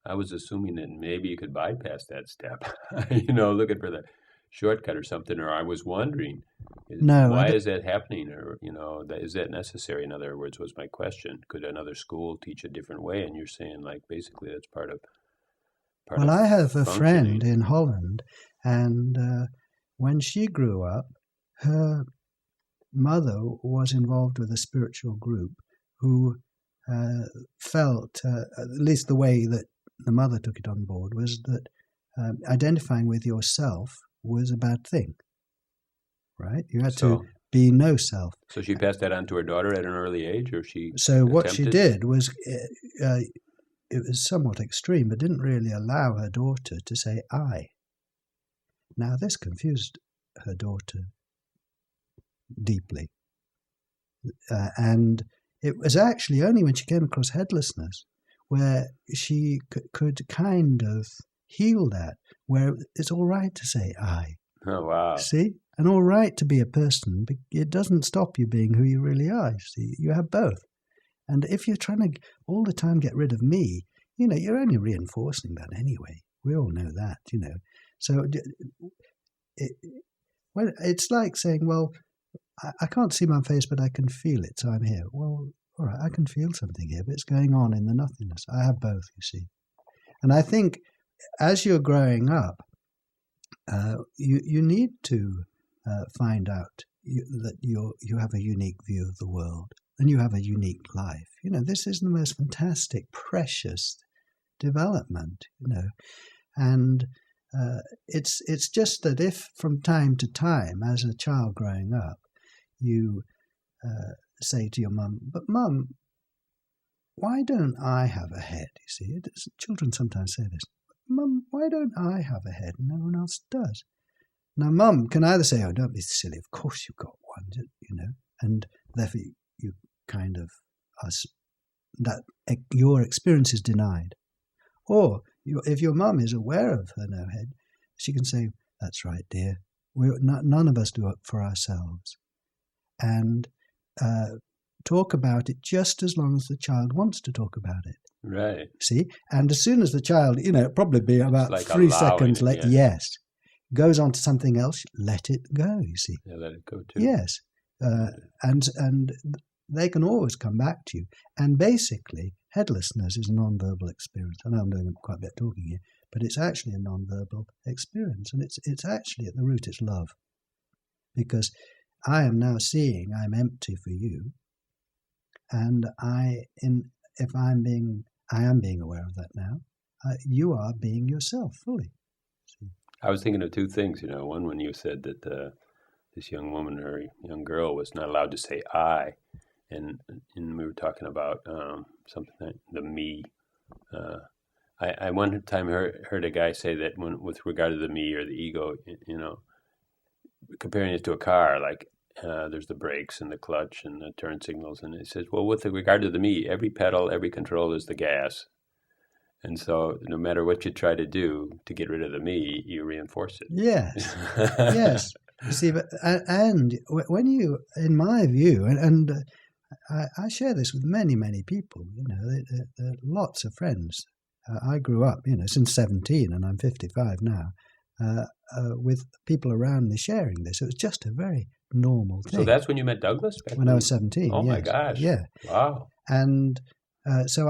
I was assuming that maybe you could bypass that step, you know, looking for the shortcut or something. Or I was wondering, why is that happening? Or, you know, is that necessary? In other words, was my question. Could another school teach a different way? And you're saying, like, basically that's part of Well, I have a friend in Holland, and when she grew up, her mother was involved with a spiritual group who felt, at least the way that the mother took it on board, was that identifying with yourself was a bad thing, right? You had to be no self. So she passed that on to her daughter at an early age, or she what she did was, it was somewhat extreme, but didn't really allow her daughter to say I. Now, this confused her daughter deeply. And it was actually only when she came across headlessness where she could kind of heal that, where it's all right to say I. Oh, wow. See? And all right to be a person, but it doesn't stop you being who you really are. See? You have both. And if you're trying to all the time get rid of me, you know, you're only reinforcing that anyway. We all know that, you know. So it's like saying, well, I can't see my face, but I can feel it, so I'm here. Well, all right, I can feel something here, but it's going on in the nothingness. I have both, you see. And I think as you're growing up, you need to find out that you have a unique view of the world and you have a unique life. You know, this is the most fantastic, precious development, you know. And it's just that if from time to time, as a child growing up, you say to your mum, but mum, why don't I have a head? You see, children sometimes say this. Mum, why don't I have a head and no one else does? Now, mum can either say, oh, don't be silly, of course you've got one, you know, and therefore you kind of that your experience is denied. Or if your mum is aware of her no head, she can say, that's right, dear, none of us do it for ourselves. And talk about it just as long as the child wants to talk about it. Right. See? And as soon as the child, you know, it'll probably be about like 3 seconds later, yes, goes on to something else, let it go, you see. Yeah, let it go too. Yes. And they can always come back to you. And basically, headlessness is a non-verbal experience. I know I'm doing quite a bit of talking here, but it's actually a non-verbal experience. And it's actually at the root, it's love. Because I am now seeing I'm empty for you. And I am being aware of that now. You are being yourself fully. I was thinking of 2 things, you know. One, when you said that this young woman or young girl was not allowed to say I, and we were talking about something like the me. I one time heard a guy say that with regard to the me or the ego, you know, comparing it to a car, like there's the brakes and the clutch and the turn signals, and it says, well, with regard to the me, every pedal, every control is the gas. And so no matter what you try to do to get rid of the me, you reinforce it. Yes, yes. You see, but and when you, in my view, and I share this with many, many people, you know, there are lots of friends. I grew up, you know, since 17, and I'm 55 now, with people around me sharing this. It was just a very normal thing. So that's when you met Douglas? When I was 17, Oh, yes. my gosh. Yeah. Wow. And So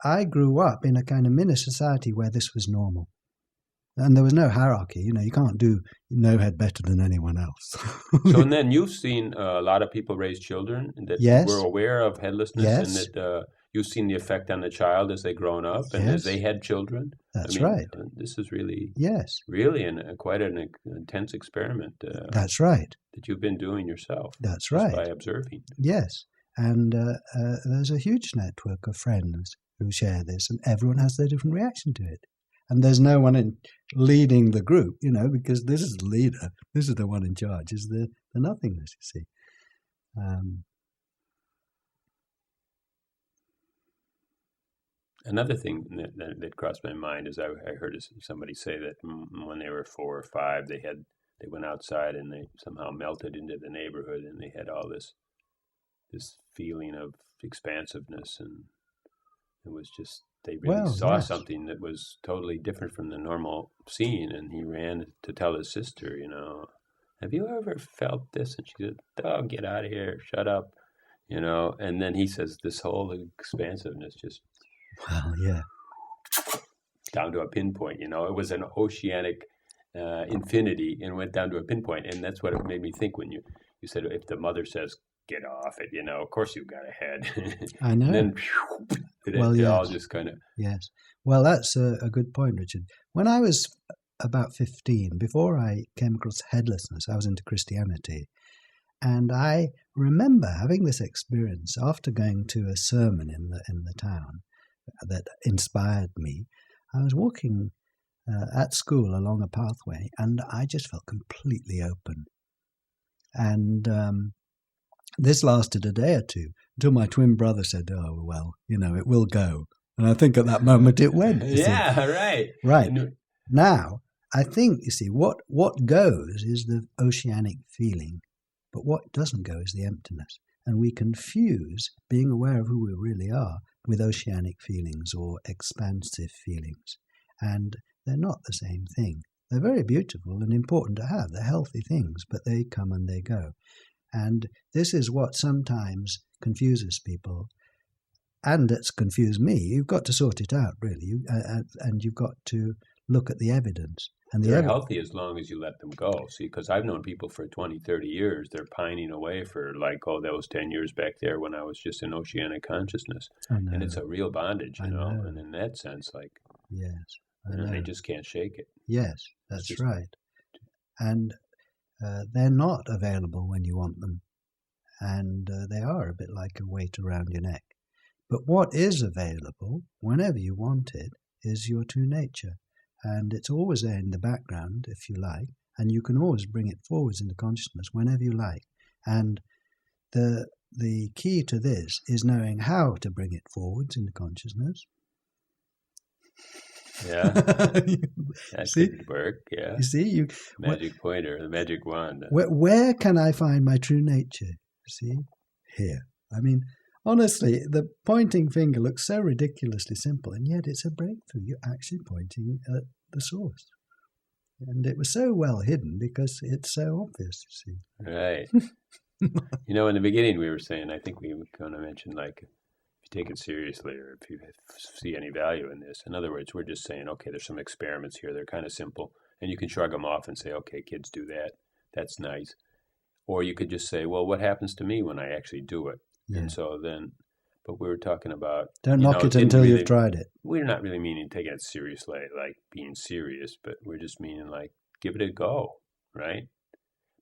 I grew up in a kind of mini society where this was normal. And there was no hierarchy. You can't do no head better than anyone else. So, and then you've seen a lot of people raise children that Yes. were aware of headlessness, Yes. and that you've seen the effect on the child as they grown up and as they had children. That's right. This is really, yes, really quite an intense experiment. That's right. That you've been doing yourself. That's just right. by observing. Yes, and there's a huge network of friends who share this, and everyone has their different reaction to it. And there's no one leading the group, because this is the leader. This is the one in charge. Is the nothingness, you see. Another thing that crossed my mind is I heard somebody say that when they were 4 or 5, they went outside and they somehow melted into the neighborhood, and they had all this feeling of expansiveness, and it was just. They really saw something that was totally different from the normal scene, and he ran to tell his sister, have you ever felt this? And she said, oh, get out of here, shut up, and then he says this whole expansiveness just down to a pinpoint, it was an oceanic infinity and went down to a pinpoint, and that's what it made me think when you said if the mother says, get off it, of course you've got a head. I know. And then it all just kind of... Yes. Well, that's a good point, Richard. When I was about 15, before I came across headlessness, I was into Christianity. And I remember having this experience after going to a sermon in the town that inspired me. I was walking at school along a pathway, and I just felt completely open. And this lasted a day or two until my twin brother said, oh, well, it will go. And I think at that moment it went. Yeah, right. Right. Now, I think, you see, what goes is the oceanic feeling, but what doesn't go is the emptiness. And we confuse being aware of who we really are with oceanic feelings or expansive feelings. And they're not the same thing. They're very beautiful and important to have. They're healthy things, but they come and they go. And this is what sometimes confuses people, and it's confused me. You've got to sort it out, really, and you've got to look at the evidence. And they're healthy as long as you let them go. See, because I've known people for 20, 30 years, they're pining away for those 10 years back there when I was just in oceanic consciousness. And it's a real bondage, and in that sense, yes, and they just can't shake it. Yes, that's right. And they're not available when you want them, and they are a bit like a weight around your neck. But what is available whenever you want it is your true nature, and it's always there in the background, if you like, and you can always bring it forwards into consciousness whenever you like. And the key to this is knowing how to bring it forwards into consciousness. Yeah, that could work. Yeah, you see, magic pointer, the magic wand. Where can I find my true nature? See, here. I mean, honestly, the pointing finger looks so ridiculously simple, and yet it's a breakthrough. You're actually pointing at the source, and it was so well hidden because it's so obvious. You see, right? In the beginning, we were saying, I think we were going to mention if you take it seriously or if you see any value in this. In other words, we're just saying, okay, there's some experiments here. They're kind of simple. And you can shrug them off and say, okay, kids do that. That's nice. Or you could just say, well, what happens to me when I actually do it? Yeah. And so then, but we were talking about... Don't knock it until you've tried it. We're not really meaning taking it seriously, like being serious, but we're just meaning give it a go, right?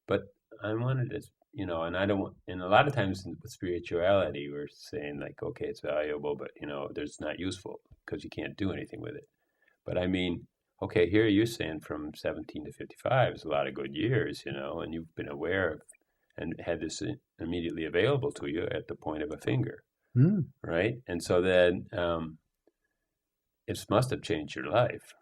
But I wanted to... and I don't want, and a lot of times with spirituality, we're saying okay, it's valuable, but there's not useful because you can't do anything with it. But I mean, okay, here you're saying from 17 to 55 is a lot of good years, and you've been aware of and had this immediately available to you at the point of a finger, right? And so then it must have changed your life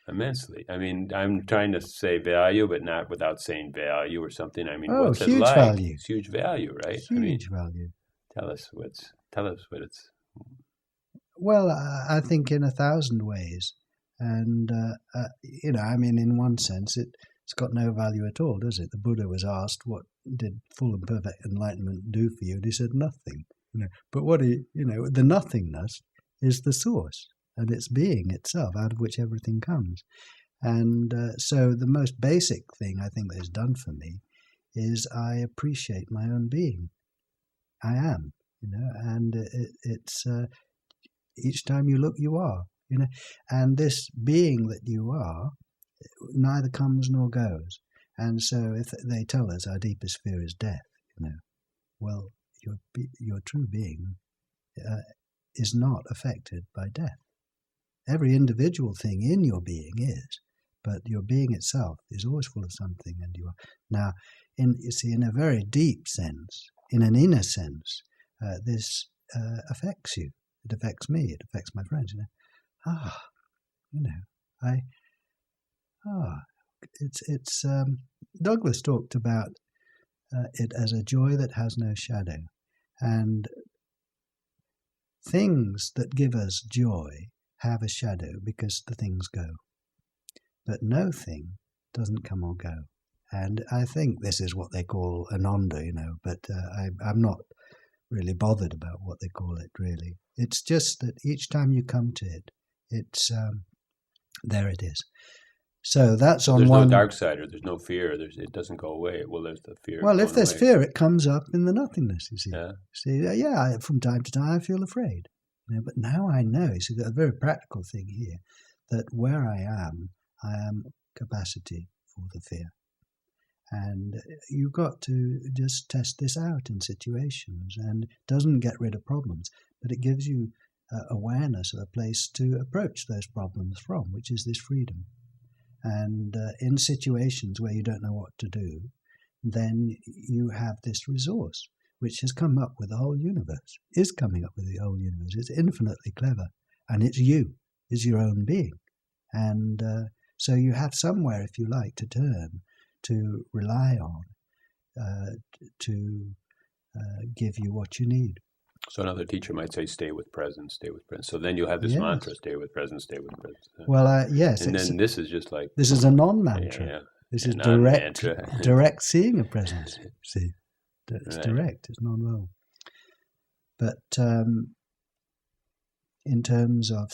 immensely. I mean, I'm trying to say value, but not without saying value or something. I mean, what's it like? Value. It's huge value, right? Huge value. Tell us what it's. Well, I think in 1,000 ways, and in one sense, it's got no value at all, does it? The Buddha was asked, "What did full and perfect enlightenment do for you?" And he said, "Nothing." But the nothingness is the source, and it's being itself, out of which everything comes. And so the most basic thing I think that is done for me is I appreciate my own being. I am, and it's each time you look, you are, and this being that you are neither comes nor goes. And so if they tell us our deepest fear is death, well, your true being is not affected by death. Every individual thing in your being is, but your being itself is always full of something, and you are. Now, in a very deep sense, in an inner sense, this affects you. It affects me. It affects my friends. It's Douglas talked about it as a joy that has no shadow, and things that give us joy have a shadow because the things go, but no thing doesn't come or go. And I think this is what they call ananda, but I'm not really bothered about what they call it, really. It's just that each time you come to it, it's there it is. So that's on there's one. There's no dark side, or there's no fear. It doesn't go away. Well, there's the fear. Well, if there's away. fear, it comes up in the nothingness, you see. Yeah. From time to time I feel afraid. But now I know, you see, a very practical thing here, that where I am capacity for the fear. And you've got to just test this out in situations, and it doesn't get rid of problems, but it gives you awareness of a place to approach those problems from, which is this freedom. And in situations where you don't know what to do, then you have this resource, which has come up with the whole universe, is coming up with the whole universe. It's infinitely clever, and it's you, is your own being. And so you have somewhere, if you like, to turn, to rely on, to give you what you need. So another teacher might say, stay with presence, stay with presence. So then you'll have this mantra, stay with presence, stay with presence. Well, yes. And then this is just like... This is a non-mantra. Yeah. This is direct seeing of presence. See, it's right. Direct, it's non-verbal. But in terms of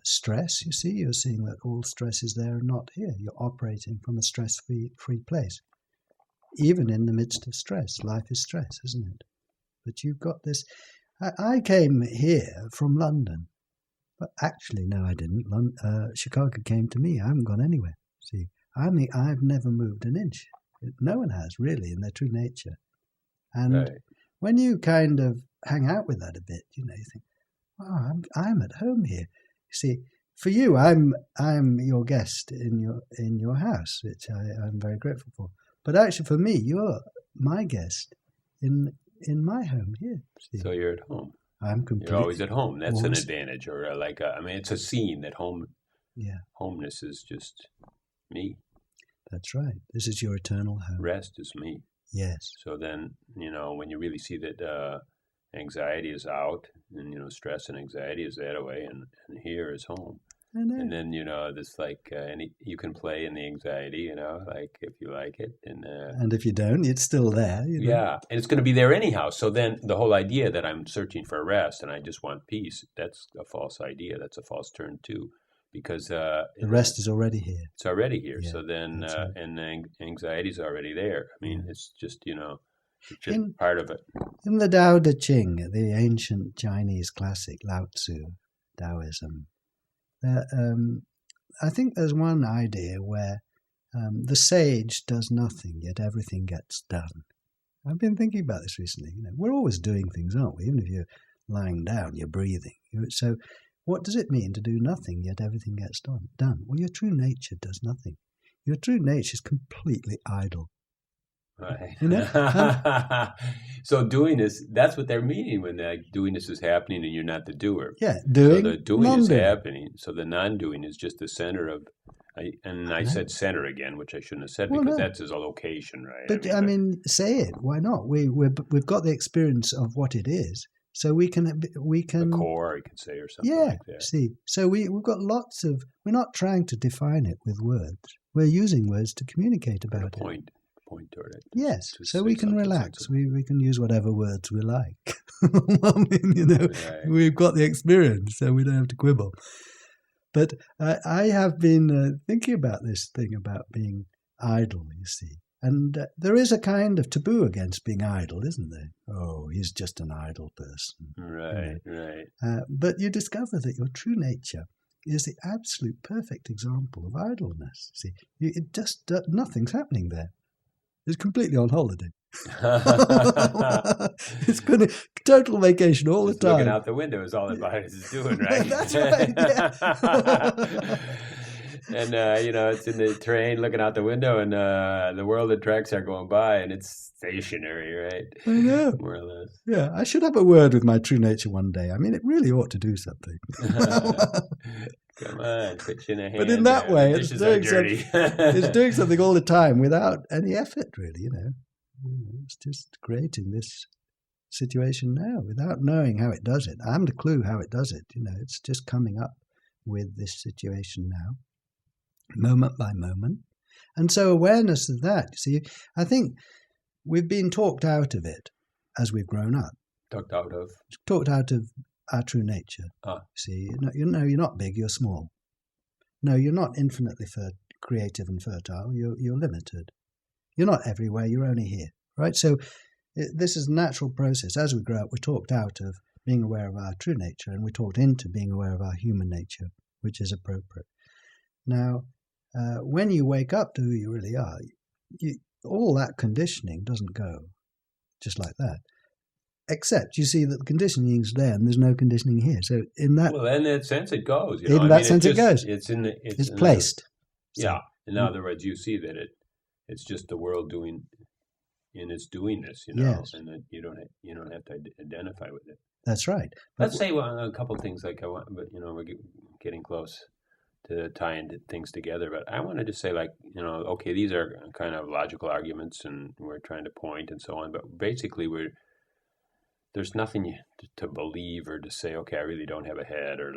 stress, you see, you're seeing that all stress is there and not here. You're operating from a stress-free place. Even in the midst of stress, life is stress, isn't it? But you've got this. I came here from London, but actually, no, I didn't. Chicago came to me. I haven't gone anywhere. See, I've never moved an inch. No one has, really, in their true nature. And when you kind of hang out with that a bit, you think, "Oh, I'm at home here." You see, for you, I'm your guest in your house, which I'm very grateful for. But actually, for me, you're my guest in my home here. See? So you're at home. I'm completely. You're always at home. That's an advantage, or it's a scene that home. Yeah. Homeness is just me. That's right. This is your eternal home. Rest is me. Yes. So then, when you really see that anxiety is out, and stress and anxiety is that away, and here is home. I know. And then this you can play in the anxiety, like if you like it, and if you don't, it's still there. Yeah, and it's going to be there anyhow. So then the whole idea that I'm searching for rest and I just want peace, that's a false idea. That's a false turn too, because the rest is already here. It's already here. Yeah, so then right. And anxiety is already there. I mean, it's just it's just part of it. In the Tao Te Ching, the ancient Chinese classic Lao Tzu, Taoism. I think there's one idea where the sage does nothing, yet everything gets done. I've been thinking about this recently. We're always doing things, aren't we? Even if you're lying down, you're breathing. So what does it mean to do nothing, yet everything gets done? Well, your true nature does nothing. Your true nature is completely idle. Right. So doingness, that's what they're meaning when doingness is happening and you're not the doer. Yeah, doing. So the doing is happening. So the non-doing is just the center of, I said center again, which I shouldn't have said because that's a location, right? But say it. Why not? We've got the experience of what it is. So we can the core, you could say, or something like that. See, so we've got lots of. We're not trying to define it with words. We're using words to communicate about point point toward it. Yes, To so say we can something relax. sensible. We can use whatever words we like. I mean, Right. we've got the experience, so we don't have to quibble. But I have been thinking about this thing about being idle, you see. And there is a kind of taboo against being idle, isn't there? Oh, he's just an idle person. Right, right. But you discover that your true nature is the absolute perfect example of idleness. See, it just nothing's happening there. It's completely on holiday. It's been a total vacation all Just the time. looking out the window is all the body is doing, right? That's right. Yeah. And it's in the train looking out the window, and the world of tracks are going by, and it's stationary, right? I know. More or less. Yeah, I should have a word with my true nature one day. I mean, it really ought to do something. Come on, put you in a hand. But in that there. way, The it's dishes are dirty. it's doing something all the time without any effort, really, It's just creating this situation now without knowing how it does it. I haven't a clue how it does it, It's just coming up with this situation now, moment by moment. And so awareness of that, you see, I think we've been talked out of it as we've grown up. Talked out of Our true nature. Ah. See, you're not big, you're small. No, you're not infinitely creative and fertile. You're limited. You're not everywhere. You're only here, right? So this is a natural process. As we grow up, we're talked out of being aware of our true nature, and we're talked into being aware of our human nature, which is appropriate. Now, when you wake up to who you really are, all that conditioning doesn't go just like that. Except you see that the conditioning is there and there's no conditioning here. So in that sense it goes. In that sense it goes. It's placed. Yeah. In other words, you see that it's just the world doing in its doingness, Yes. and that you don't have to identify with it. That's right. Let's say a couple of things like I want, but we're getting close to tying things together. But I wanted to say, okay, these are kind of logical arguments, and we're trying to point and so on. But basically, there's nothing to believe or to say, okay, I really don't have a head, or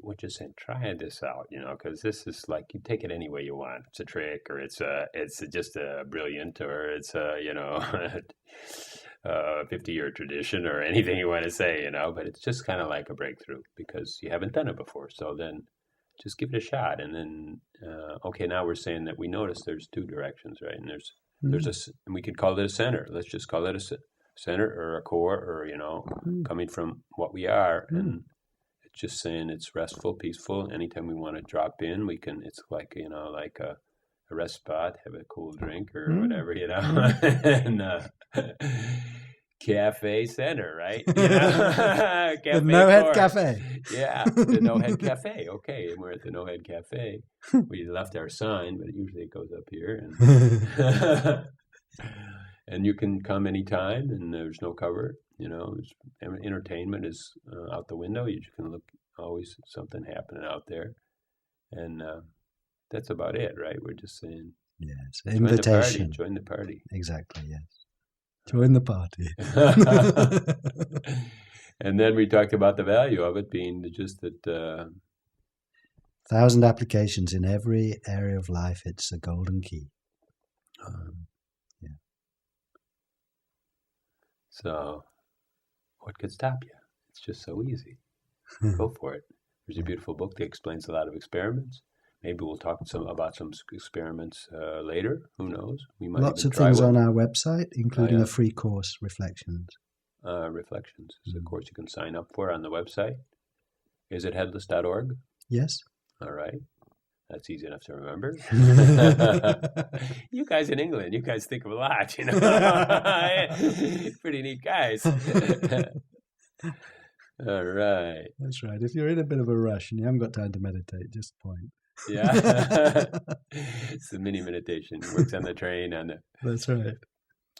we're just saying, try this out, because this is you take it any way you want. It's a trick, or it's just a brilliant, or it's a 50-year tradition, or anything you want to say, but it's just kind of like a breakthrough because you haven't done it before. So then just give it a shot. And then, okay, now we're saying that we notice there's two directions, right? And and we could call it a center. Let's just call it a center or a core, or coming from what we are, and it's just saying it's restful, peaceful. Anytime we want to drop in, we can. It's like a rest spot, have a cool drink or whatever, and cafe center, right? Cafe the No Head core. Cafe. Yeah, the No Head Cafe. Okay, and we're at the No Head Cafe. We left our sign, but usually it goes up here, and and you can come anytime, and there's no cover. Entertainment is out the window. You can look, always something happening out there, and that's about it, right? We're just saying, yes, invitation. Join the party. Exactly, yes. Join the party. And then we talked about the value of it being just that 1,000 applications in every area of life. It's a golden key. Yeah. So, what could stop you? It's just so easy. Go for it. There's a beautiful book that explains a lot of experiments. Maybe we'll talk about some experiments later. Who knows? We might Lots even of try things one. on our website, including a free course, Reflections. Reflections is a course you can sign up for on the website. Is it headless.org? Yes. All right. That's easy enough to remember. You guys in England, you guys think of a lot, Pretty neat guys. All right. That's right. If you're in a bit of a rush and you haven't got time to meditate, just point. Yeah. It's the mini meditation. Works on the train. That's right.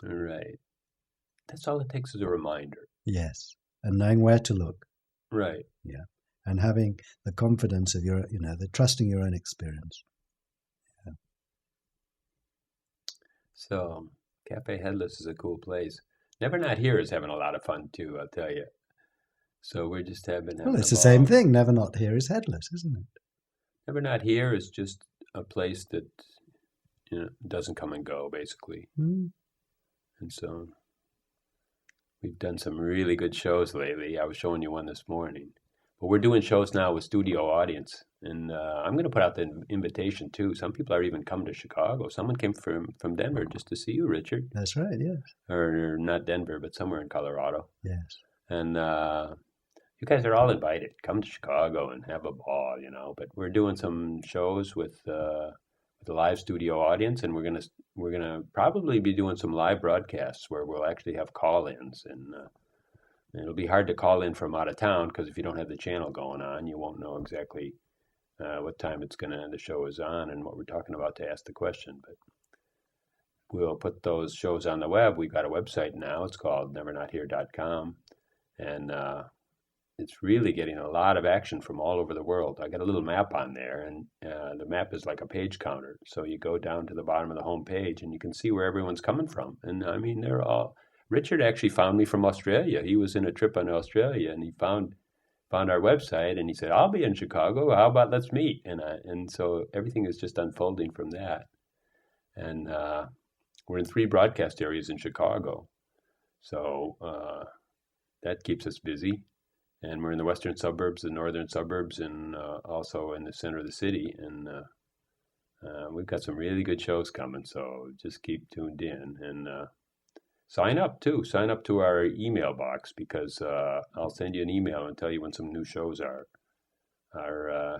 All right. That's all it takes is a reminder. Yes. And knowing where to look. Right. Yeah. And having the confidence of your, the trusting your own experience. Yeah. So, Cafe Headless is a cool place. NeverNotHere is having a lot of fun too, I'll tell you. So we're just having Well, it's a the same ball. thing. NeverNotHere is headless, isn't it? NeverNotHere is just a place that it doesn't come and go, basically. Mm. And so we've done some really good shows lately. I was showing you one this morning. But we're doing shows now with studio audience. And I'm going to put out the invitation, too. Some people are even coming to Chicago. Someone came from Denver just to see you, Richard. That's right, yes. Or not Denver, but somewhere in Colorado. Yes. And you guys are all invited. Come to Chicago and have a ball, But we're doing some shows with the live studio audience, and we're gonna probably be doing some live broadcasts where we'll actually have call-ins, and it'll be hard to call in from out of town because if you don't have the channel going on, you won't know exactly what time the show is on and what we're talking about to ask the question. But we'll put those shows on the web. We've got a website now. It's called NeverNotHere.com, and it's really getting a lot of action from all over the world. I got a little map on there, and the map is like a page counter. So you go down to the bottom of the home page, and you can see where everyone's coming from. And I mean, they're all. Richard actually found me from Australia. He was in a trip in Australia, and he found our website, and he said, "I'll be in Chicago. How about let's meet?" And so everything is just unfolding from that. And we're in 3 broadcast areas in Chicago, so that keeps us busy. And we're in the western suburbs, the northern suburbs, and also in the center of the city. And we've got some really good shows coming, so just keep tuned in. And sign up, too. Sign up to our email box, because I'll send you an email and tell you when some new shows are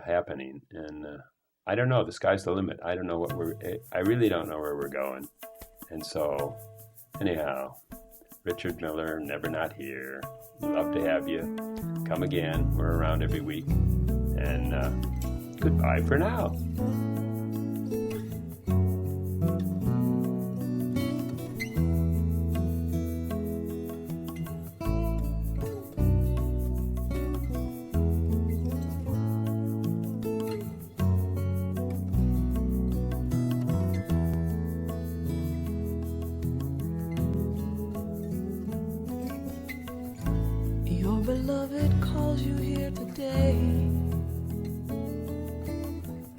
happening. And I don't know. The sky's the limit. I don't know I really don't know where we're going. And so, anyhow, Richard Miller, Never Not Here. Love to have you. Come again. We're around every week. And goodbye for now. Your beloved calls you here today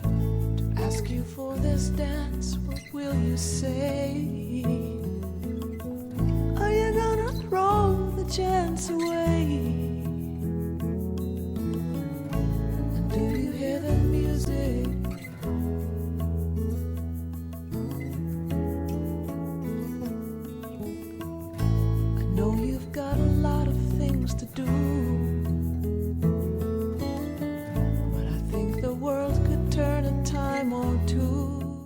to ask you for this dance. What will you say? Are you gonna throw the chance away? And do you hear the music? I know you've got a lot of things to do.